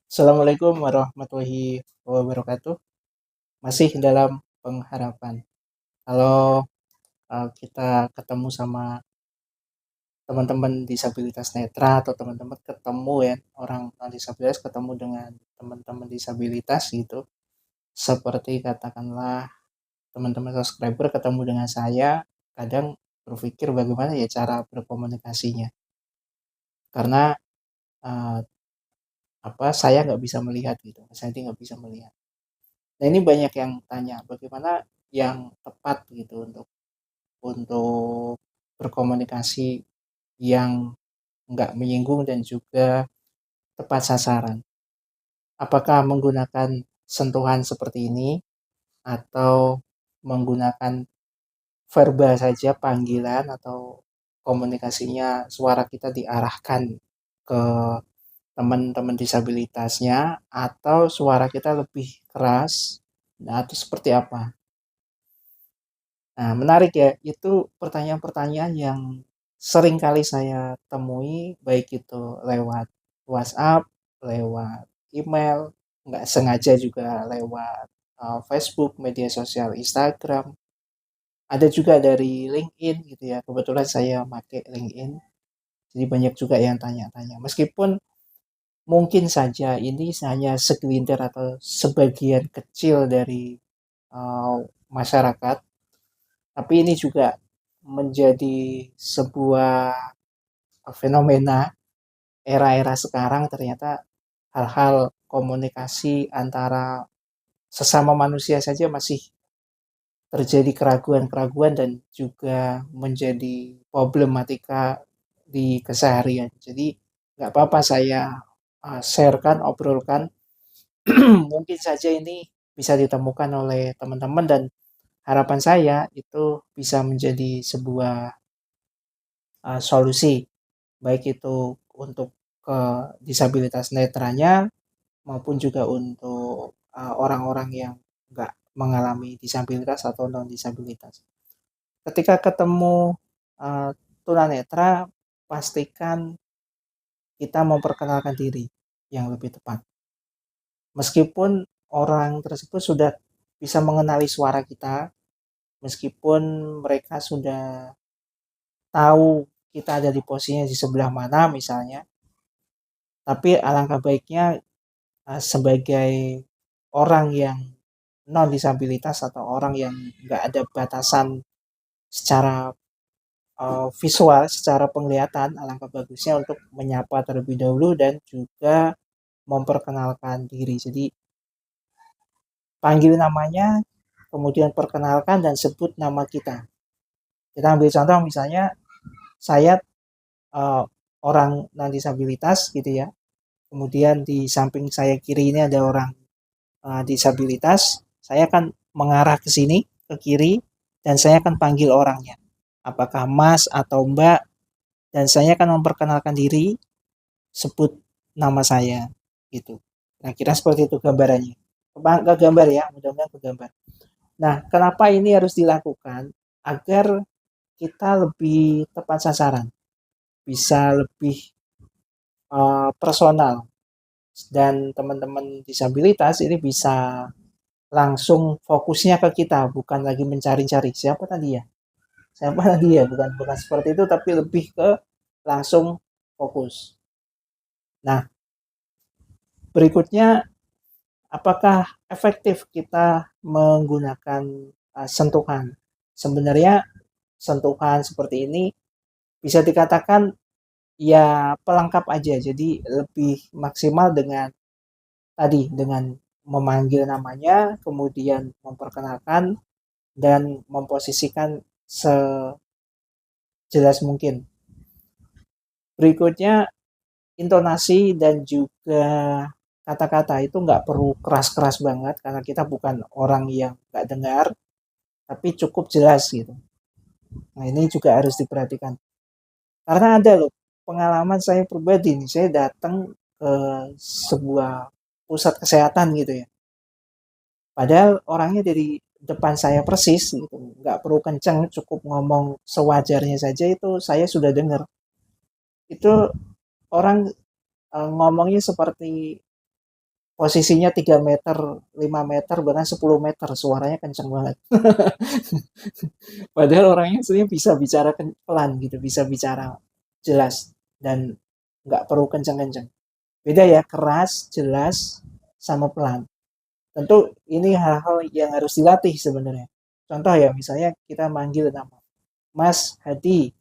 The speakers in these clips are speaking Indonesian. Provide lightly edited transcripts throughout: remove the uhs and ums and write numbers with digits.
Assalamualaikum warahmatullahi wabarakatuh. Masih dalam pengharapan. Kalau kita ketemu sama teman-teman disabilitas netra atau teman-teman ketemu ya orang non disabilitas ketemu dengan teman-teman disabilitas gitu. Seperti katakanlah teman-teman subscriber ketemu dengan saya, kadang berpikir bagaimana ya cara berkomunikasinya. Karena eh, saya nggak bisa melihat gitu, saya nggak bisa melihat. Nah, ini banyak yang tanya, bagaimana yang tepat gitu untuk berkomunikasi yang nggak menyinggung dan juga tepat sasaran. Apakah menggunakan sentuhan seperti ini atau menggunakan verbal saja panggilan atau komunikasinya suara kita diarahkan ke teman-teman disabilitasnya atau suara kita lebih keras, nah itu seperti apa? Nah, menarik ya, itu pertanyaan-pertanyaan yang sering kali saya temui, baik itu lewat WhatsApp, lewat email, nggak sengaja juga lewat Facebook, media sosial Instagram, ada juga dari LinkedIn gitu ya. Kebetulan saya pakai LinkedIn, jadi banyak juga yang tanya-tanya. Meskipun mungkin saja ini hanya segelintir atau sebagian kecil dari uh, masyarakat, tapi ini juga menjadi sebuah fenomena era-era sekarang. Ternyata hal-hal komunikasi antara sesama manusia saja masih terjadi keraguan-keraguan dan juga menjadi problematika di keseharian. Jadi nggak apa-apa saya sharekan, obrolkan. Mungkin saja ini bisa ditemukan oleh teman-teman dan harapan saya itu bisa menjadi sebuah solusi, baik itu untuk disabilitas netranya maupun juga untuk orang-orang yang nggak mengalami disabilitas atau non disabilitas. Ketika ketemu uh, tunanetra, pastikan kita memperkenalkan diri yang lebih tepat. Meskipun orang tersebut sudah bisa mengenali suara kita, meskipun mereka sudah tahu kita ada di posisinya di sebelah mana misalnya, tapi alangkah baiknya sebagai orang yang non disabilitas atau orang yang nggak ada batasan secara visual, secara penglihatan, alangkah bagusnya untuk menyapa terlebih dahulu dan juga memperkenalkan diri. Jadi panggil namanya, kemudian perkenalkan dan sebut nama kita. Kita ambil contoh misalnya saya uh, orang non disabilitas gitu ya. Kemudian di samping saya kiri ini ada orang disabilitas, saya akan mengarah ke sini, ke kiri, dan saya akan panggil orangnya. Apakah Mas atau Mbak, dan saya akan memperkenalkan diri, sebut nama saya, gitu. Nah, kira seperti itu gambarannya. Ke gambar ya, mudah-mudahan ke gambar. Nah, kenapa ini harus dilakukan? Agar kita lebih tepat sasaran, bisa lebih personal, dan teman-teman disabilitas ini bisa langsung fokusnya ke kita, bukan lagi mencari-cari siapa tadi ya, siapa tadi ya, bukan seperti itu, tapi lebih ke langsung fokus. Nah, berikutnya, apakah efektif kita menggunakan sentuhan? Sebenarnya sentuhan seperti ini bisa dikatakan ya pelengkap aja, jadi lebih maksimal dengan tadi, dengan memanggil namanya, kemudian memperkenalkan dan memposisikan sejelas mungkin. Berikutnya, intonasi dan juga kata-kata itu nggak perlu keras-keras banget karena kita bukan orang yang nggak dengar, tapi cukup jelas gitu. Nah, ini juga harus diperhatikan. Karena ada loh pengalaman saya pribadi nih, saya datang ke sebuah pusat kesehatan gitu ya. Padahal orangnya dari depan saya persis gitu, nggak perlu kenceng, cukup ngomong sewajarnya saja itu saya sudah dengar. Itu orang ngomongnya seperti posisinya 3 meter, 5 meter, bahkan 10 meter, suaranya kenceng banget. Padahal orangnya sebenarnya bisa bicara pelan gitu, bisa bicara jelas dan nggak perlu kenceng-kenceng. Beda ya, keras, jelas, sama pelan. Tentu ini hal-hal yang harus dilatih sebenarnya. Contoh ya, misalnya kita manggil nama Mas Hadi,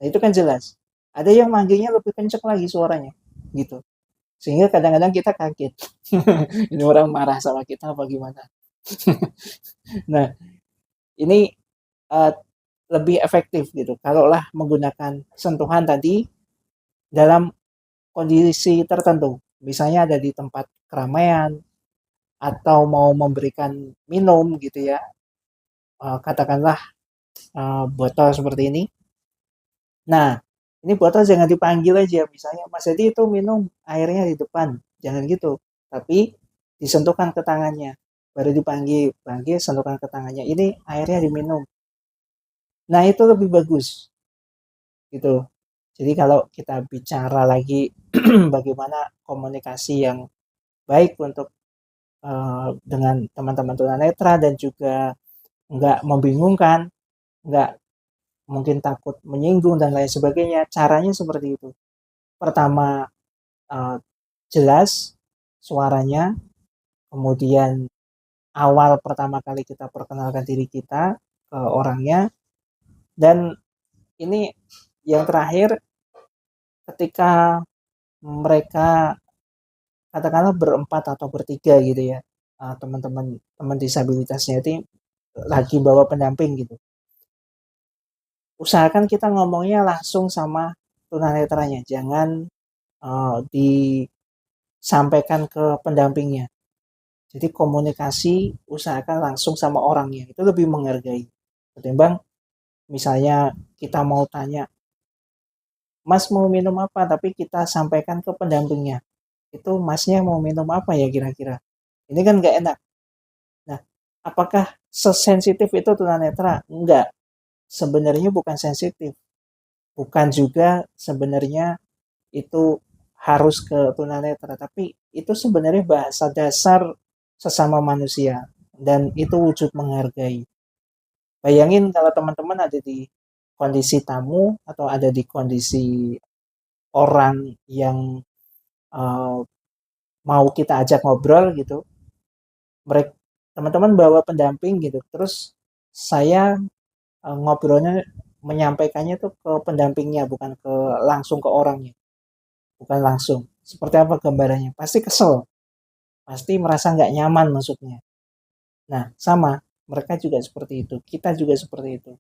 nah itu kan jelas. Ada yang manggilnya lebih kenceng lagi suaranya, gitu. Sehingga kadang-kadang kita kaget. Ini orang marah sama kita apa gimana? Nah, ini uh, lebih efektif gitu. Kalaulah menggunakan sentuhan tadi dalam kondisi tertentu, misalnya ada di tempat keramaian atau mau memberikan minum gitu ya, katakanlah botol seperti ini. Nah, ini botol jangan dipanggil aja, misalnya Mas Edi itu minum airnya di depan, jangan gitu, tapi disentuhkan ke tangannya, baru dipanggil, panggil sentuhkan ke tangannya, ini airnya diminum. Nah, itu lebih bagus gitu. Jadi kalau kita bicara lagi bagaimana komunikasi yang baik untuk dengan teman-teman tunanetra dan juga nggak membingungkan, nggak mungkin takut menyinggung dan lain sebagainya. Caranya seperti itu. Pertama jelas suaranya, kemudian awal pertama kali kita perkenalkan diri kita ke orangnya, dan ini yang terakhir ketika mereka katakanlah berempat atau bertiga gitu ya, teman-teman teman disabilitasnya itu lagi bawa pendamping gitu, usahakan kita ngomongnya langsung sama tunanetranya, jangan disampaikan ke pendampingnya. Jadi komunikasi usahakan langsung sama orangnya, itu lebih menghargai ketimbang misalnya kita mau tanya Mas mau minum apa, tapi kita sampaikan ke pendampingnya, itu masnya mau minum apa ya kira-kira, ini kan nggak enak. Nah, apakah sesensitif itu tunanetra? Enggak, sebenarnya bukan sensitif, bukan juga sebenarnya itu harus ke tunanetra, tapi itu sebenarnya bahasa dasar sesama manusia dan itu wujud menghargai. Bayangin kalau teman-teman ada di kondisi tamu atau ada di kondisi orang yang uh, mau kita ajak ngobrol gitu, mereka teman-teman bawa pendamping gitu, terus saya ngobrolnya menyampaikannya tuh ke pendampingnya, bukan ke langsung ke orangnya, bukan langsung. Seperti apa gambarannya? Pasti kesel, pasti merasa nggak nyaman maksudnya. Nah, sama, mereka juga seperti itu, kita juga seperti itu.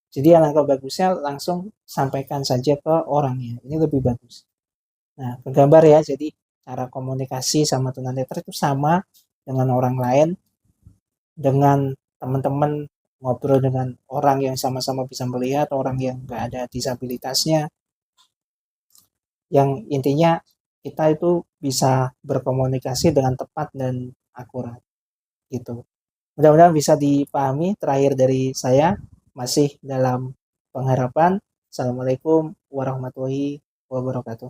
Jadi alangkah bagusnya langsung sampaikan saja ke orangnya, ini lebih bagus. Nah, kegambar ya, jadi cara komunikasi sama tunanetra itu sama dengan orang lain, dengan teman-teman ngobrol dengan orang yang sama-sama bisa melihat, orang yang nggak ada disabilitasnya, yang intinya kita itu bisa berkomunikasi dengan tepat dan akurat gitu. Mudah-mudahan bisa dipahami. Terakhir dari saya, masih dalam pengharapan. Assalamualaikum warahmatullahi wabarakatuh.